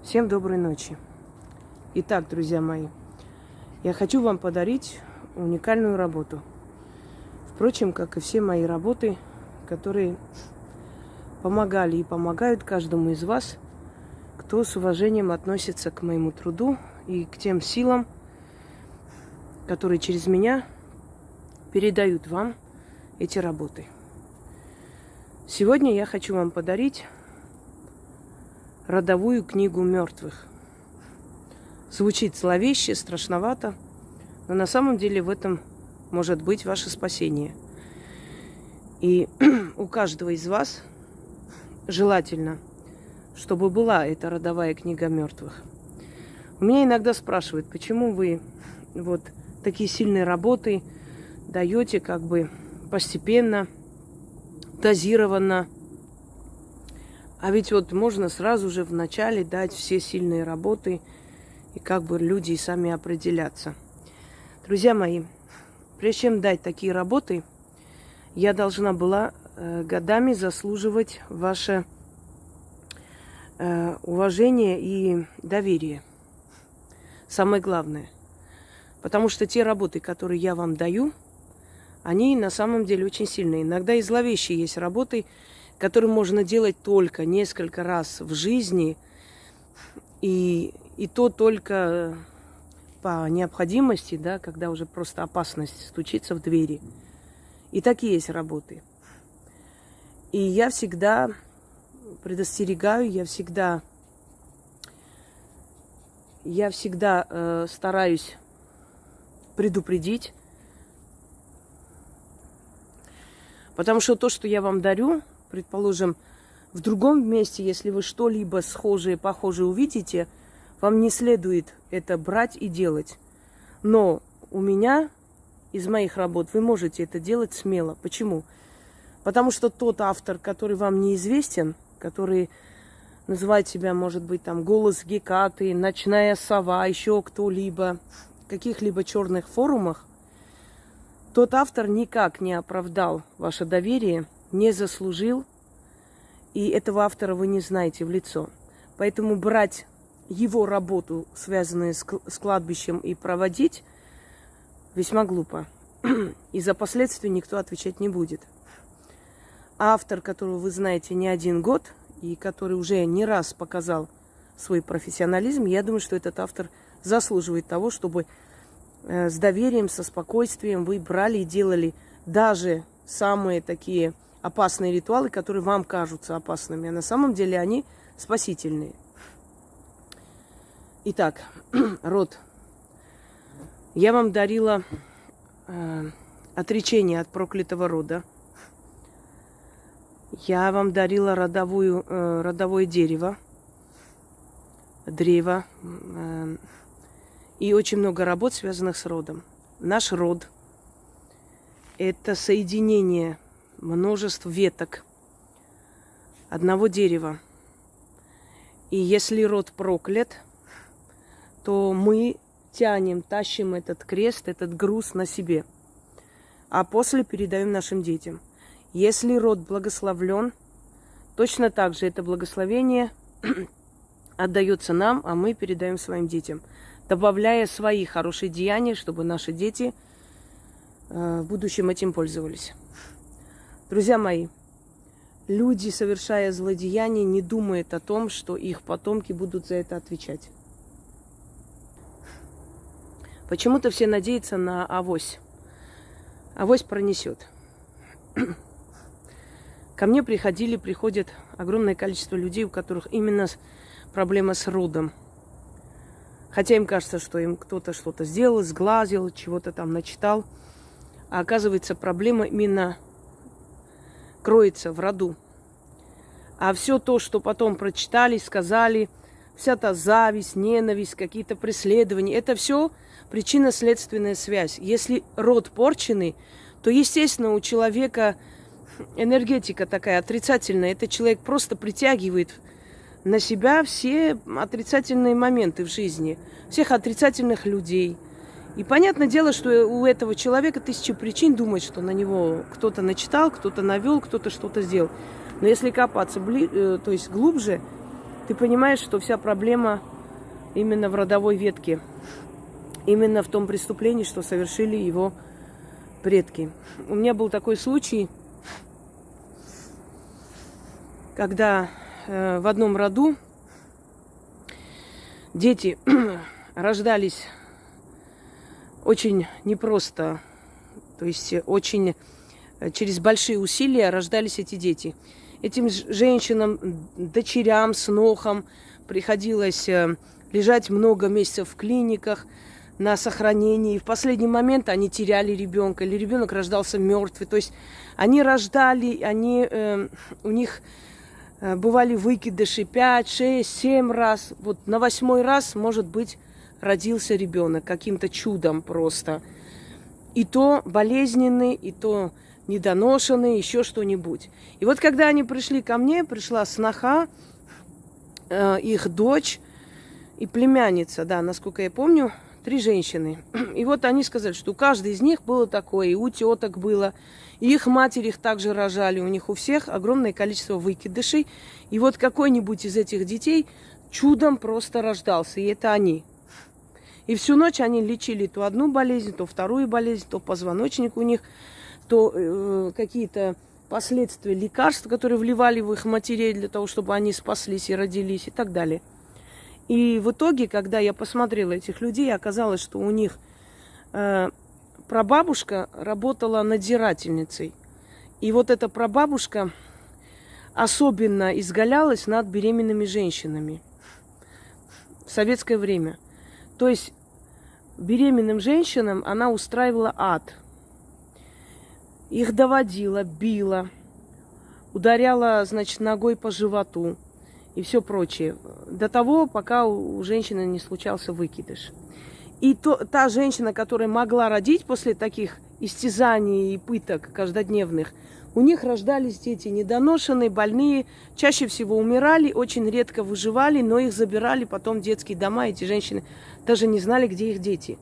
Всем доброй ночи. Итак, друзья мои, я хочу вам подарить уникальную работу. Впрочем, как и все мои работы, которые помогали и помогают каждому из вас, кто с уважением относится к моему труду и к тем силам, которые через меня передают вам эти работы. Сегодня я хочу вам подарить родовую книгу мертвых. Звучит зловеще, страшновато, но на самом деле в этом может быть ваше спасение. И у каждого из вас желательно, чтобы была эта родовая книга мертвых. У меня иногда спрашивают, почему вы вот такие сильные работы даете как бы постепенно, дозированно. А ведь вот можно сразу же вначале дать все сильные работы, и как бы люди и сами определятся. Друзья мои, прежде чем дать такие работы, я должна была годами заслуживать ваше уважение и доверие. Самое главное. Потому что те работы, которые я вам даю, они на самом деле очень сильные. Иногда и зловещие есть работы, которые можно делать только несколько раз в жизни, и то только по необходимости, да, когда уже просто опасность стучится в двери. И такие есть работы. И я всегда предостерегаю, я всегда стараюсь предупредить, потому что то, что я вам дарю, предположим, в другом месте, если вы что-либо схожее, похожее увидите, вам не следует это брать и делать. Но у меня, из моих работ, вы можете это делать смело. Почему? Потому что тот автор, который вам неизвестен, который называет себя, может быть, там, голос Гекаты, ночная сова, еще кто-либо, в каких-либо черных форумах, тот автор никак не оправдал ваше доверие, не заслужил, и этого автора вы не знаете в лицо. Поэтому брать его работу, связанную с кладбищем, и проводить весьма глупо. И за последствия никто отвечать не будет. Автор, которого вы знаете не один год, и который уже не раз показал свой профессионализм, я думаю, что этот автор заслуживает того, чтобы с доверием, со спокойствием вы брали и делали даже самые такие опасные ритуалы, которые вам кажутся опасными, а на самом деле они спасительные. Итак, род. Я вам дарила отречение от проклятого рода. Я вам дарила родовое дерево, древо и очень много работ, связанных с родом. Наш род – это соединение множеств веток одного дерева. И если род проклят, то мы тащим этот крест, этот груз на себе, а после передаем нашим детям. Если род благословлен, точно так же это благословение отдается нам, а мы передаем своим детям, добавляя свои хорошие деяния, чтобы наши дети в будущем этим пользовались. Друзья мои, люди, совершая злодеяния, не думают о том, что их потомки будут за это отвечать. Почему-то все надеются на авось. Авось пронесет. Ко мне приходит огромное количество людей, у которых именно проблема с родом. Хотя им кажется, что им кто-то что-то сделал, сглазил, чего-то там начитал. А оказывается, проблема именно кроется в роду. А все то, что потом прочитали, сказали, вся та зависть, ненависть, какие-то преследования, это все причинно-следственная связь. Если род порченный, то, естественно, у человека энергетика такая отрицательная. Этот человек просто притягивает на себя все отрицательные моменты в жизни, всех отрицательных людей. И понятное дело, что у этого человека тысячи причин думать, что на него кто-то начитал, кто-то навел, кто-то что-то сделал. Но если копаться то есть глубже, ты понимаешь, что вся проблема именно в родовой ветке. Именно в том преступлении, что совершили его предки. У меня был такой случай, когда в одном роду дети рождались очень непросто, то есть очень через большие усилия рождались эти дети. Этим женщинам, дочерям, снохам приходилось лежать много месяцев в клиниках на сохранении. И в последний момент они теряли ребенка, или ребенок рождался мертвый. То есть они рождали, у них бывали выкидыши 5, 6, 7 раз. Вот на 8-й раз, может быть, родился ребенок каким-то чудом просто. И то болезненный, и то недоношенный, еще что-нибудь. И вот когда они пришли ко мне, пришла сноха, их дочь и племянница, да, насколько я помню, 3 женщины. И вот они сказали, что у каждой из них было такое, и у теток было, и их матери их также рожали, у них у всех огромное количество выкидышей. И вот какой-нибудь из этих детей чудом просто рождался, и это они. И всю ночь они лечили то одну болезнь, то вторую болезнь, то позвоночник у них, то какие-то последствия лекарств, которые вливали в их матерей для того, чтобы они спаслись и родились и так далее. И в итоге, когда я посмотрела этих людей, оказалось, что у них прабабушка работала надзирательницей. И вот эта прабабушка особенно изгалялась над беременными женщинами в советское время. То есть беременным женщинам она устраивала ад. Их доводила, била, ударяла, значит, ногой по животу и все прочее. До того, пока у женщины не случался выкидыш. И та женщина, которая могла родить после таких истязаний и пыток каждодневных, у них рождались дети недоношенные, больные, чаще всего умирали, очень редко выживали, но их забирали потом в детские дома. Эти женщины даже не знали, где их дети.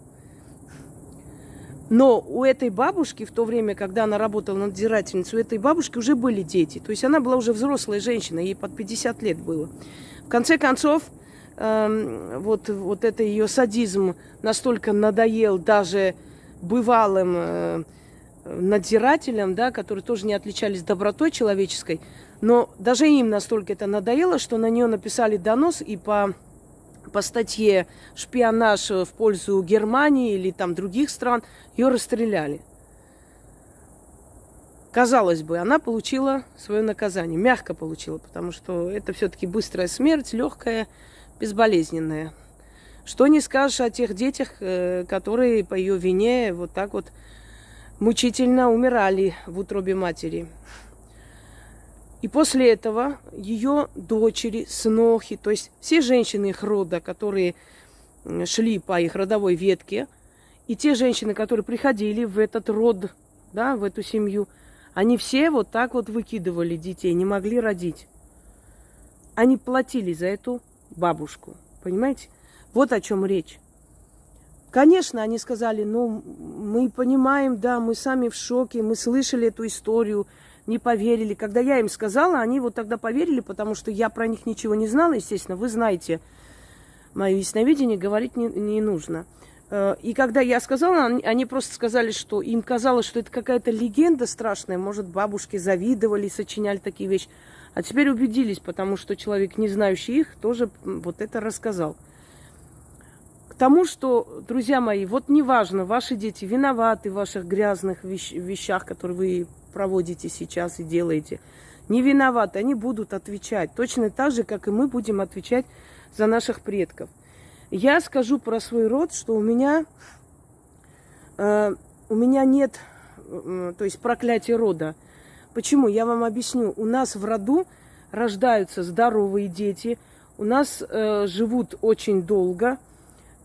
Но у этой бабушки, в то время, когда она работала надзирательницей, у этой бабушки уже были дети. То есть она была уже взрослая женщина, ей под 50 лет было. В конце концов, вот это ее садизм настолько надоел даже бывалым надзирателям, да, которые тоже не отличались добротой человеческой, но даже им настолько это надоело, что на нее написали донос, и по статье «Шпионаж в пользу Германии» или там других стран ее расстреляли. Казалось бы, она получила свое наказание, мягко получила, потому что это все-таки быстрая смерть, легкая, безболезненная. Что не скажешь о тех детях, которые по ее вине вот так вот мучительно умирали в утробе матери. И после этого ее дочери, снохи, то есть все женщины их рода, которые шли по их родовой ветке, и те женщины, которые приходили в этот род, да, в эту семью, они все вот так вот выкидывали детей, не могли родить. Они платили за эту бабушку, понимаете? Вот о чем речь. Конечно, они сказали, ну, мы понимаем, да, мы сами в шоке, мы слышали эту историю, не поверили. Когда я им сказала, они вот тогда поверили, потому что я про них ничего не знала, естественно. Вы знаете, мое ясновидение говорить не нужно. И когда я сказала, они просто сказали, что им казалось, что это какая-то легенда страшная. Может, бабушки завидовали, сочиняли такие вещи. А теперь убедились, потому что человек, не знающий их, тоже вот это рассказал. К тому, что, друзья мои, вот неважно, ваши дети виноваты в ваших грязных вещах, которые вы проводите сейчас и делаете. Не виноваты, они будут отвечать. Точно так же, как и мы будем отвечать за наших предков. Я скажу про свой род, что у меня нет, то есть проклятия рода. Почему? Я вам объясню. У нас в роду рождаются здоровые дети, у нас живут очень долго.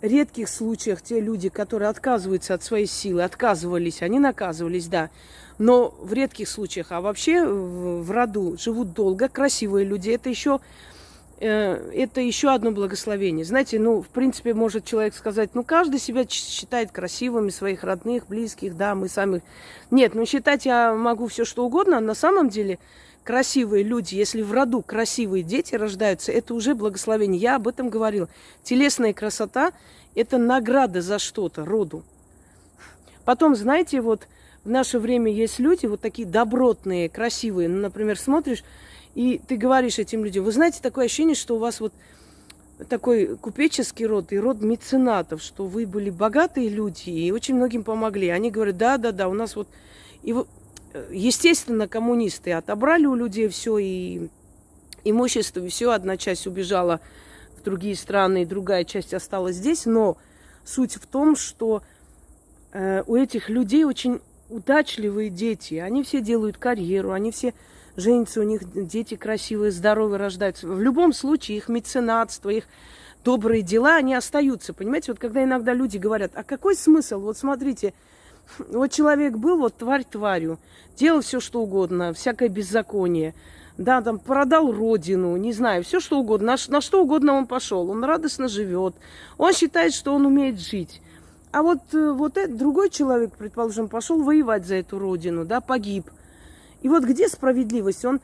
В редких случаях те люди, которые отказываются от своей силы, отказывались, они наказывались, да. Но в редких случаях, а вообще в роду живут долго, красивые люди. Это еще одно благословение. Знаете, ну, в принципе, может человек сказать, ну, каждый себя считает красивыми, своих родных, близких, да, мы сами... Нет, ну, считать я могу все что угодно, а на самом деле красивые люди, если в роду красивые дети рождаются, это уже благословение. Я об этом говорила. Телесная красота – это награда за что-то роду. Потом, знаете, вот в наше время есть люди вот такие добротные, красивые. Ну, например, смотришь, и ты говоришь этим людям, вы знаете, такое ощущение, что у вас вот такой купеческий род и род меценатов, что вы были богатые люди и очень многим помогли. Они говорят, да, у нас вот... И, естественно, коммунисты отобрали у людей все, и имущество, и все. Одна часть убежала в другие страны, и другая часть осталась здесь. Но суть в том, что у этих людей очень удачливые дети. Они все делают карьеру, они все... женятся, у них дети красивые, здоровые рождаются. В любом случае их меценатство, их добрые дела, они остаются. Понимаете, вот когда иногда люди говорят, а какой смысл? Вот смотрите, вот человек был, вот тварь тварью, делал все, что угодно, всякое беззаконие. Да, там продал родину, не знаю, все что угодно. На что угодно он пошел, он радостно живет. Он считает, что он умеет жить. А вот этот другой человек, предположим, пошел воевать за эту родину, да, погиб. И вот где справедливость? Он,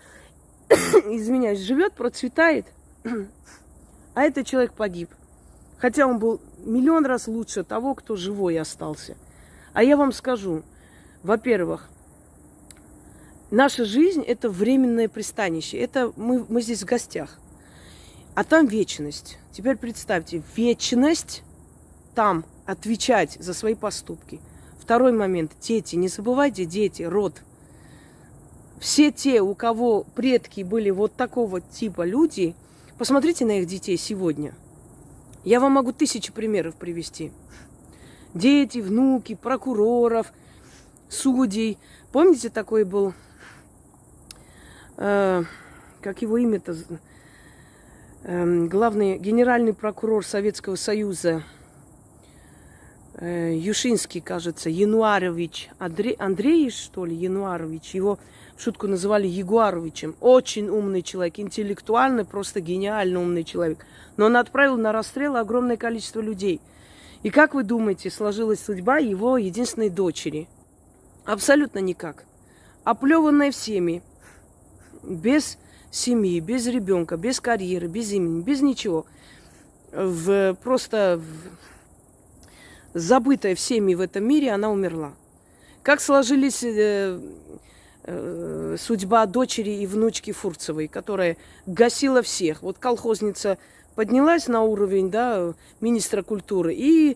извиняюсь, живет, процветает, а этот человек погиб. Хотя он был миллион раз лучше того, кто живой остался. А я вам скажу, во-первых, наша жизнь – это временное пристанище. Это мы здесь в гостях. А там вечность. Теперь представьте, вечность там отвечать за свои поступки. Второй момент. Дети. Не забывайте, дети, род. Все те, у кого предки были вот такого типа люди, посмотрите на их детей сегодня. Я вам могу 1000 примеров привести. Дети, внуки, прокуроров, судей. Помните, такой был, как его имя-то, главный генеральный прокурор Советского Союза, Юшинский, кажется, Януарович, Андреевич, что ли, Януарович, его в шутку называли Ягуаровичем. Очень умный человек, интеллектуальный, просто гениально умный человек. Но он отправил на расстрел огромное количество людей. И как вы думаете, сложилась судьба его единственной дочери? Абсолютно никак. Оплеванная всеми, без семьи, без ребенка, без карьеры, без имени, без ничего. Просто забытая всеми в этом мире, она умерла. Как сложились судьба дочери и внучки Фурцевой, которая гасила всех. Вот колхозница поднялась на уровень, да, министра культуры и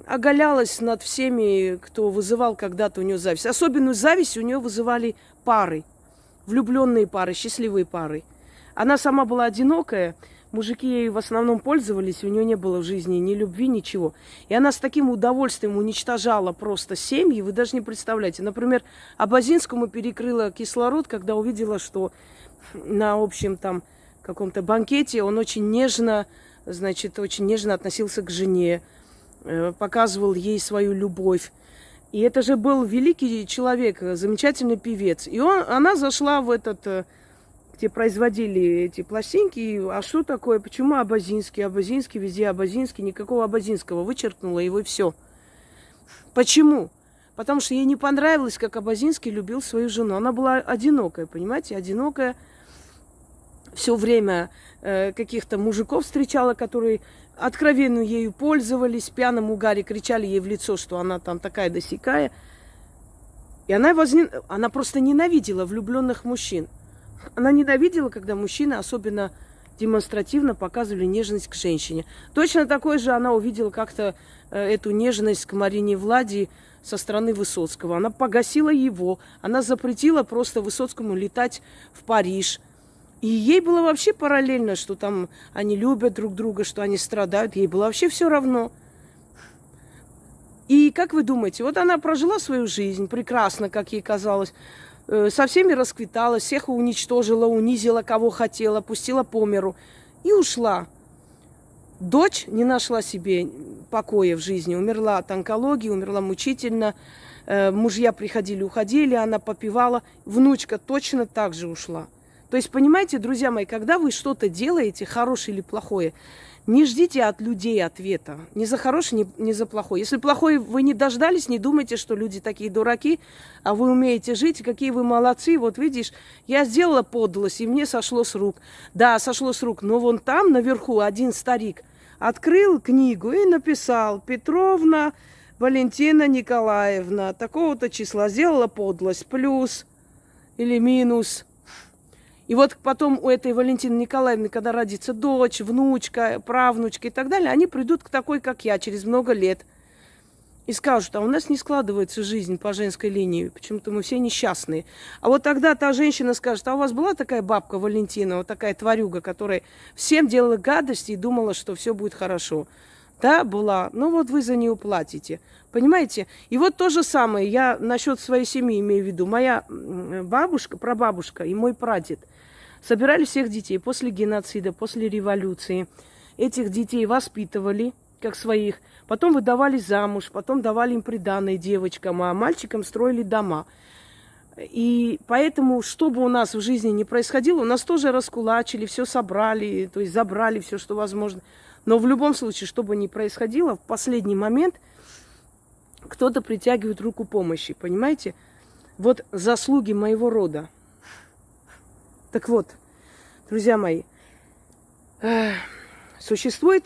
оголялась над всеми, кто вызывал когда-то у нее зависть. Особенную зависть у нее вызывали пары, влюбленные пары, счастливые пары. Она сама была одинокая, мужики ей в основном пользовались, у нее не было в жизни ни любви, ничего. И она с таким удовольствием уничтожала просто семьи, вы даже не представляете. Например, Абазинскому перекрыла кислород, когда увидела, что на общем там каком-то банкете он очень нежно относился к жене, показывал ей свою любовь. И это же был великий человек, замечательный певец. И она зашла в этот... где производили эти пластинки, а что такое, почему Абазинский, везде Абазинский, никакого Абазинского, вычеркнула его и все. Почему? Потому что ей не понравилось, как Абазинский любил свою жену. Она была одинокая, понимаете, одинокая, все время каких-то мужиков встречала, которые откровенно ею пользовались, в пьяном угаре кричали ей в лицо, что она там такая да сякая. И она просто ненавидела влюбленных мужчин. Она ненавидела, когда мужчины особенно демонстративно показывали нежность к женщине. Точно такой же она увидела как-то эту нежность к Марине Влади со стороны Высоцкого. Она погасила его, она запретила просто Высоцкому летать в Париж. И ей было вообще параллельно, что там они любят друг друга, что они страдают. Ей было вообще все равно. И как вы думаете, вот она прожила свою жизнь прекрасно, как ей казалось, со всеми расквиталась, всех уничтожила, унизила, кого хотела, пустила по миру и ушла. Дочь не нашла себе покоя в жизни, умерла от онкологии, умерла мучительно, мужья приходили, уходили, она попивала, внучка точно так же ушла. То есть, понимаете, друзья мои, когда вы что-то делаете, хорошее или плохое, не ждите от людей ответа. Ни за хорошее, ни за плохое. Если плохое вы не дождались, не думайте, что люди такие дураки, а вы умеете жить, какие вы молодцы. Вот видишь, я сделала подлость, и мне сошло с рук. Да, сошло с рук, но вон там наверху один старик открыл книгу и написал: Петровна Валентина Николаевна такого-то числа сделала подлость, плюс или минус. И вот потом у этой Валентины Николаевны, когда родится дочь, внучка, правнучка и так далее, они придут к такой, как я, через много лет. И скажут: а у нас не складывается жизнь по женской линии, почему-то мы все несчастные. А вот тогда та женщина скажет: а у вас была такая бабка Валентина, вот такая тварюга, которая всем делала гадости и думала, что все будет хорошо? Да, была. Ну вот вы за нее платите. Понимаете? И вот то же самое, я насчет своей семьи имею в виду. Моя бабушка, прабабушка и мой прадед собирали всех детей после геноцида, после революции. Этих детей воспитывали как своих, потом выдавали замуж, потом давали им приданое девочкам, а мальчикам строили дома. И поэтому, что бы у нас в жизни ни происходило, у нас тоже раскулачили, все собрали, то есть забрали все, что возможно. Но в любом случае, что бы ни происходило, в последний момент кто-то притягивает руку помощи, понимаете? Вот заслуги моего рода. Так вот, друзья мои, существует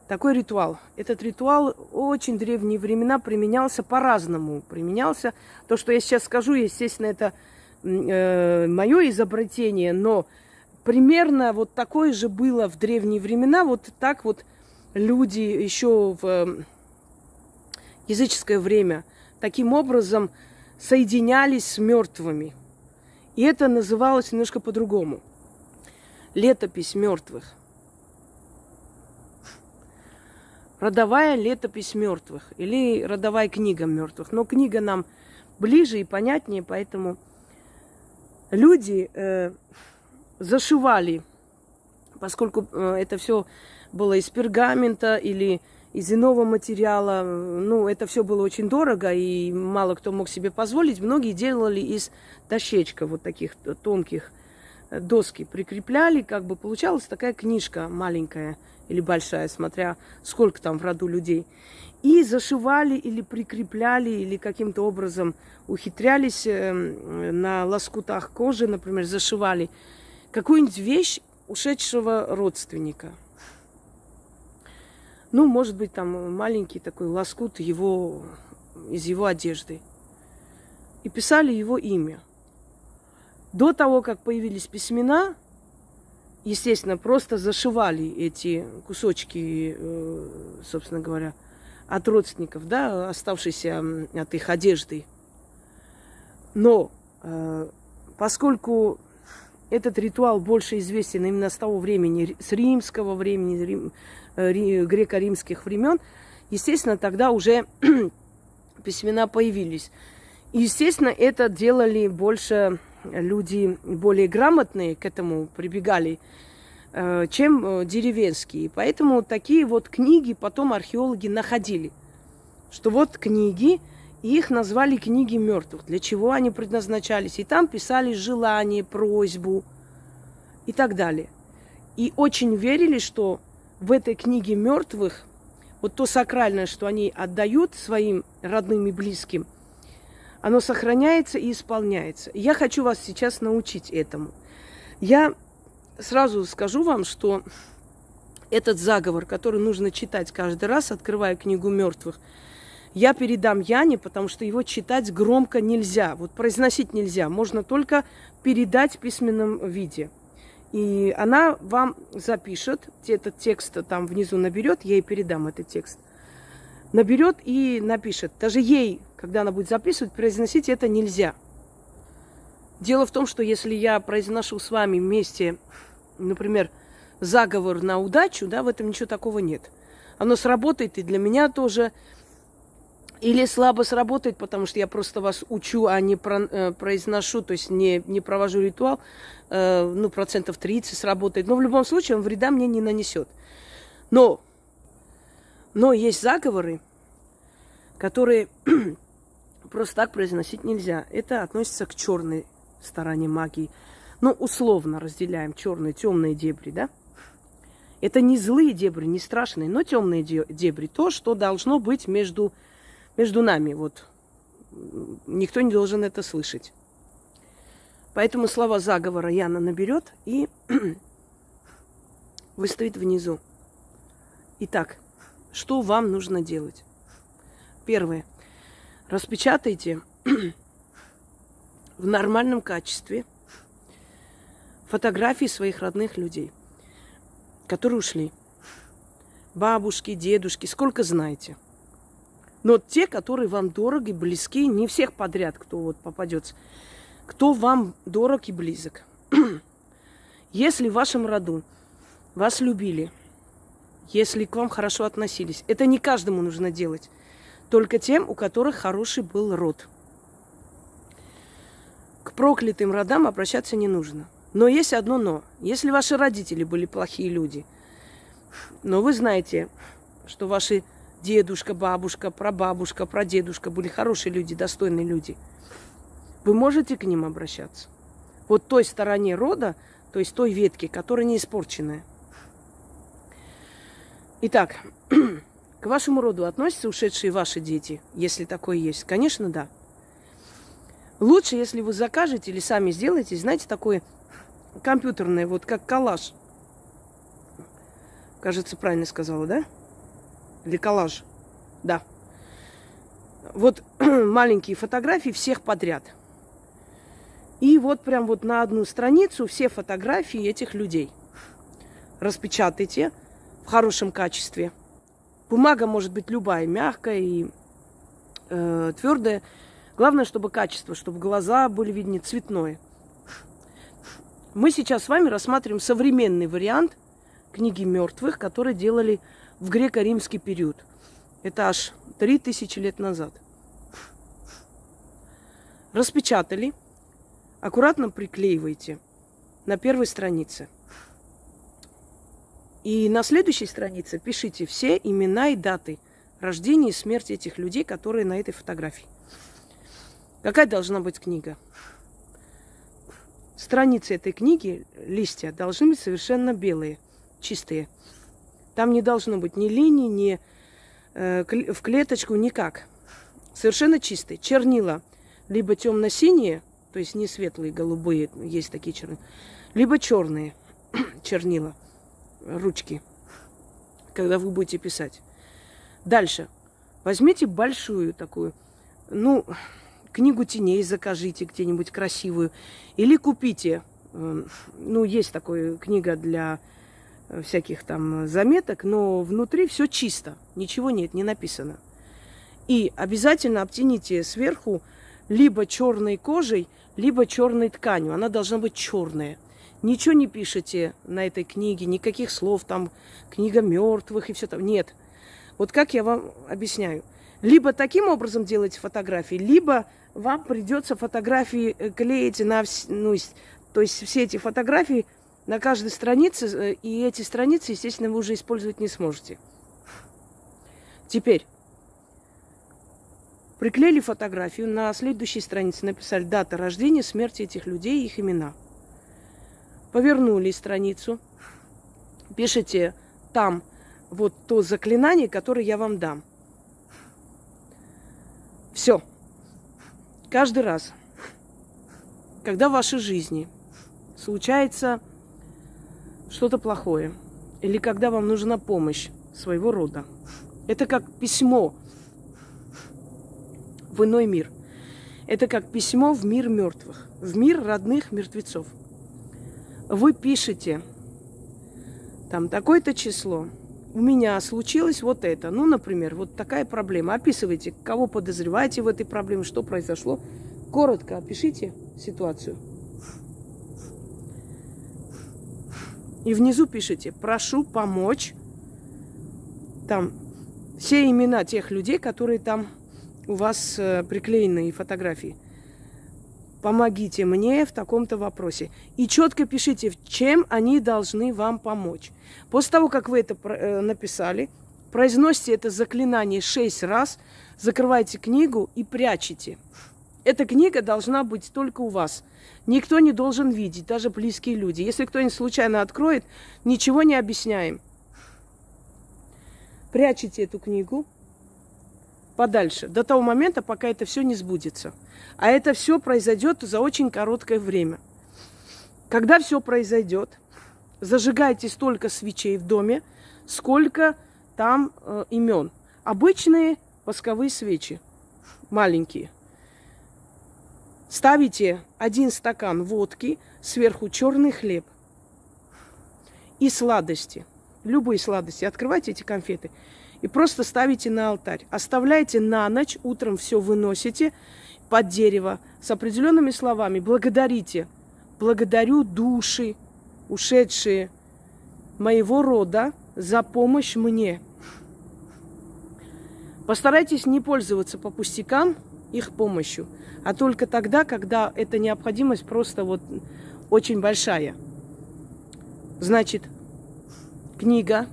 такой ритуал. Этот ритуал очень древние времена применялся по-разному. Применялся, то, что я сейчас скажу, естественно, это мое изобретение, но примерно вот такое же было в древние времена. Вот так вот люди еще в языческое время таким образом соединялись с мертвыми. И это называлось немножко по-другому. Летопись мертвых. Родовая летопись мертвых. Или родовая книга мертвых. Но книга нам ближе и понятнее, поэтому люди зашивали, поскольку это все было из пергамента или из иного материала, ну, это все было очень дорого, и мало кто мог себе позволить. Многие делали из дощечка, вот таких тонких доски прикрепляли, как бы получалась такая книжка маленькая или большая, смотря сколько там в роду людей. И зашивали или прикрепляли, или каким-то образом ухитрялись на лоскутах кожи, например, зашивали какую-нибудь вещь ушедшего родственника. Ну, может быть, там маленький такой лоскут из его одежды. И писали его имя. До того, как появились письмена, естественно, просто зашивали эти кусочки, собственно говоря, от родственников, да, оставшиеся от их одежды. Но поскольку этот ритуал больше известен именно с того времени, с римского времени, греко-римских времен, естественно, тогда уже письмена появились. И, естественно, это делали больше люди более грамотные, к этому прибегали, чем деревенские. Поэтому такие вот книги потом археологи находили. Что вот книги, и их назвали книги мертвых. Для чего они предназначались? И там писали желание, просьбу и так далее. И очень верили, что в этой книге мертвых вот то сакральное, что они отдают своим родным и близким, оно сохраняется и исполняется. И я хочу вас сейчас научить этому. Я сразу скажу вам, что этот заговор, который нужно читать каждый раз, открывая книгу мертвых, я передам Яне, потому что его читать громко нельзя. Вот произносить нельзя. Можно только передать в письменном виде. И она вам запишет, этот текст там внизу наберет, я ей передам этот текст. Наберет и напишет. Даже ей, когда она будет записывать, произносить это нельзя. Дело в том, что если я произношу с вами вместе, например, заговор на удачу, да, в этом ничего такого нет. Оно сработает и для меня тоже. Или слабо сработает, потому что я просто вас учу, а не произношу, то есть не провожу ритуал, ну, 30% сработает. Но в любом случае он вреда мне не нанесет. Но есть заговоры, которые просто так произносить нельзя. Это относится к черной стороне магии. Ну, условно разделяем черные, темные дебри, да? Это не злые дебри, не страшные, но темные дебри. То, что должно быть между нами. Вот. Никто не должен это слышать. Поэтому слова заговора Яна наберет и выставит внизу. Итак, что вам нужно делать? Первое. Распечатайте в нормальном качестве фотографии своих родных людей, которые ушли. Бабушки, дедушки, сколько знаете. Но те, которые вам дороги, близки, не всех подряд, кто вот попадется. Кто вам дорог и близок. Если в вашем роду вас любили, если к вам хорошо относились, это не каждому нужно делать. Только тем, у которых хороший был род. К проклятым родам обращаться не нужно. Но есть одно но. Если ваши родители были плохие люди, но вы знаете, что ваши дедушка, бабушка, прабабушка, прадедушка были хорошие люди, достойные люди, вы можете к ним обращаться. Вот той стороне рода, то есть той ветке, которая не испорченная. Итак, к вашему роду относятся ушедшие ваши дети, если такое есть? Конечно, да. Лучше, если вы закажете или сами сделаете, знаете, такое компьютерное, вот как коллаж. Кажется, правильно сказала, да? Или коллаж? Да. Вот маленькие фотографии всех подряд. И вот прям вот на одну страницу все фотографии этих людей. Распечатайте в хорошем качестве. Бумага может быть любая, мягкая и твердая. Главное, чтобы качество, чтобы глаза были видны, цветное. Мы сейчас с вами рассматриваем современный вариант книги мертвых, которые делали в греко-римский период. Это аж 3000 лет назад. Распечатали, аккуратно приклеивайте на первой странице. И на следующей странице пишите все имена и даты рождения и смерти этих людей, которые на этой фотографии. Какая должна быть книга? Страницы этой книги, листья, должны быть совершенно белые, чистые. Там не должно быть ни линий, ни в клеточку, никак. Совершенно чистые. Чернила либо темно-синие, то есть не светлые, голубые, есть такие чернила, либо черные чернила, ручки, когда вы будете писать. Дальше. Возьмите большую такую, книгу теней закажите где-нибудь красивую. Или купите. Есть такая книга для всяких там заметок, но внутри все чисто. Ничего нет, не написано. И обязательно обтяните сверху либо черной кожей, либо черной тканью. Она должна быть черная. Ничего не пишите на этой книге, никаких слов, там, книга мертвых и все там. Нет. Вот как я вам объясняю. Либо таким образом делайте фотографии, либо вам придется фотографии клеить то есть все эти фотографии на каждой странице, и эти страницы, естественно, вы уже использовать не сможете. Теперь приклеили фотографию, на следующей странице написали дата рождения, смерти этих людей, их имена. Повернули страницу, пишите там вот то заклинание, которое я вам дам. Все. Каждый раз, когда в вашей жизни случается что-то плохое, или когда вам нужна помощь своего рода, это как письмо в иной мир. Это как письмо в мир мертвых, в мир родных мертвецов. Вы пишете, там такое-то число, у меня случилось вот это. Например, вот такая проблема. Описывайте, кого подозреваете в этой проблеме, что произошло. Коротко опишите ситуацию. И внизу пишите: прошу помочь. Там все имена тех людей, которые там у вас приклеены, и фотографии. Помогите мне в таком-то вопросе. И четко пишите, чем они должны вам помочь. После того, как вы это написали, произносите это заклинание 6 раз, закрывайте книгу и прячете. Эта книга должна быть только у вас. Никто не должен видеть, даже близкие люди. Если кто-нибудь случайно откроет, ничего не объясняем. Прячете эту книгу подальше, до того момента, пока это все не сбудется. А это все произойдет за очень короткое время. Когда все произойдет, зажигайте столько свечей в доме, сколько там имен. Обычные восковые свечи, маленькие. Ставите 1 стакан водки, сверху черный хлеб и сладости. Любые сладости. Открывайте эти конфеты и просто ставите на алтарь. Оставляйте на ночь, утром все выносите под дерево с определенными словами. Благодарите. Благодарю души, ушедшие моего рода, за помощь мне. Постарайтесь не пользоваться по пустякам их помощью, а только тогда, когда эта необходимость просто вот очень большая. Значит, книга,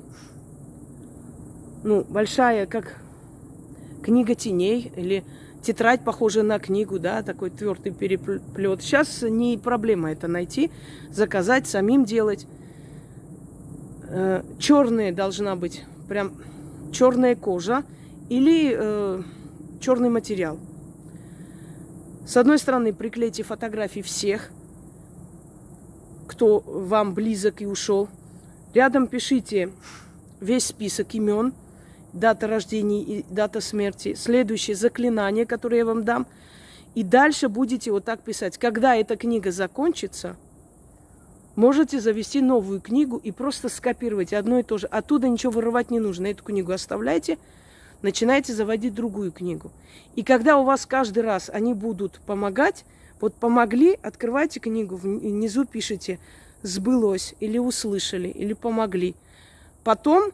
большая, как книга теней или тетрадь, похожая на книгу, да, такой твердый переплет. Сейчас не проблема это найти, заказать, самим делать. Черная должна быть, прям черная кожа или черный материал. С одной стороны, приклейте фотографии всех, кто вам близок и ушел. Рядом пишите весь список имен, дата рождения и дата смерти. Следующее заклинание, которое я вам дам. И дальше будете вот так писать. Когда эта книга закончится, можете завести новую книгу и просто скопировать одно и то же. Оттуда ничего вырывать не нужно. Эту книгу оставляйте. Начинайте заводить другую книгу. И когда у вас каждый раз они будут помогать, вот помогли, открывайте книгу, внизу пишите «сбылось» или «услышали», или «помогли». Потом,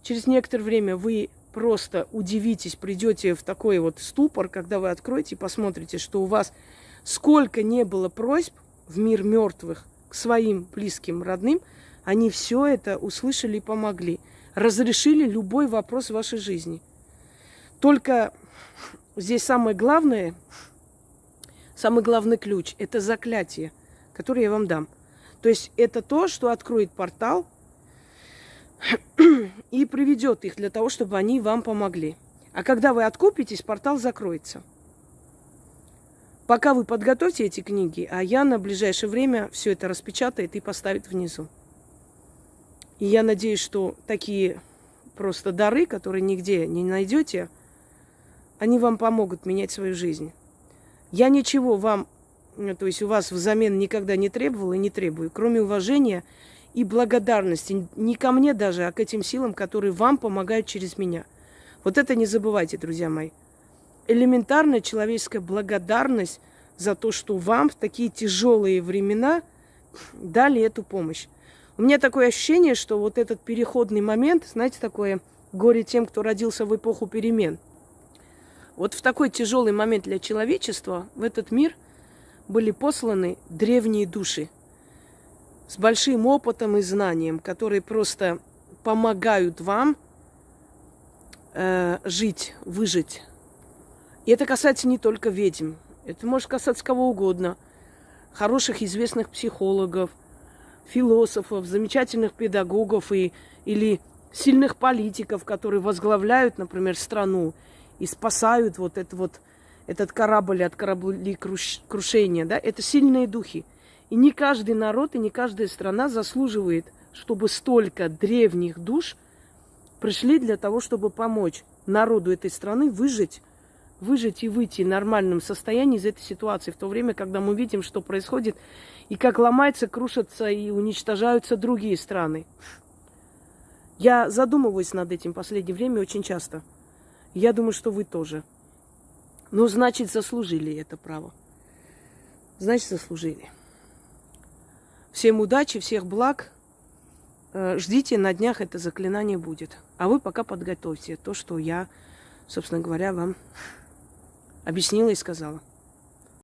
через некоторое время, вы просто удивитесь, придете в такой вот ступор, когда вы откроете и посмотрите, что у вас сколько не было просьб в мир мертвых к своим близким, родным, они все это услышали и помогли. Разрешили любой вопрос в вашей жизни. Только здесь самый главный ключ – это заклятие, которое я вам дам. То есть это то, что откроет портал и приведет их для того, чтобы они вам помогли. А когда вы откупитесь, портал закроется. Пока вы подготовьте эти книги, а я на ближайшее время все это распечатает и поставит внизу. И я надеюсь, что такие просто дары, которые нигде не найдете, они вам помогут менять свою жизнь. Я ничего вам, то есть у вас взамен никогда не требовала и не требую, кроме уважения и благодарности. Не ко мне даже, а к этим силам, которые вам помогают через меня. Вот это не забывайте, друзья мои. Элементарная человеческая благодарность за то, что вам в такие тяжелые времена дали эту помощь. У меня такое ощущение, что вот этот переходный момент, знаете, такое горе тем, кто родился в эпоху перемен. Вот в такой тяжелый момент для человечества в этот мир были посланы древние души с большим опытом и знанием, которые просто помогают вам жить, выжить. И это касается не только ведьм, это может касаться кого угодно. Хороших известных психологов, философов, замечательных педагогов или сильных политиков, которые возглавляют, например, страну и спасают этот корабль от кораблекрушения. Да? Это сильные духи. И не каждый народ и не каждая страна заслуживает, чтобы столько древних душ пришли для того, чтобы помочь народу этой страны выжить и выйти в нормальном состоянии из этой ситуации, в то время, когда мы видим, что происходит, и как ломаются, крушатся и уничтожаются другие страны. Я задумываюсь над этим в последнее время очень часто. Я думаю, что вы тоже. Ну, значит, заслужили это право. Значит, заслужили. Всем удачи, всех благ. Ждите, на днях это заклинание будет. А вы пока подготовьте то, что я, собственно говоря, вам объяснила и сказала.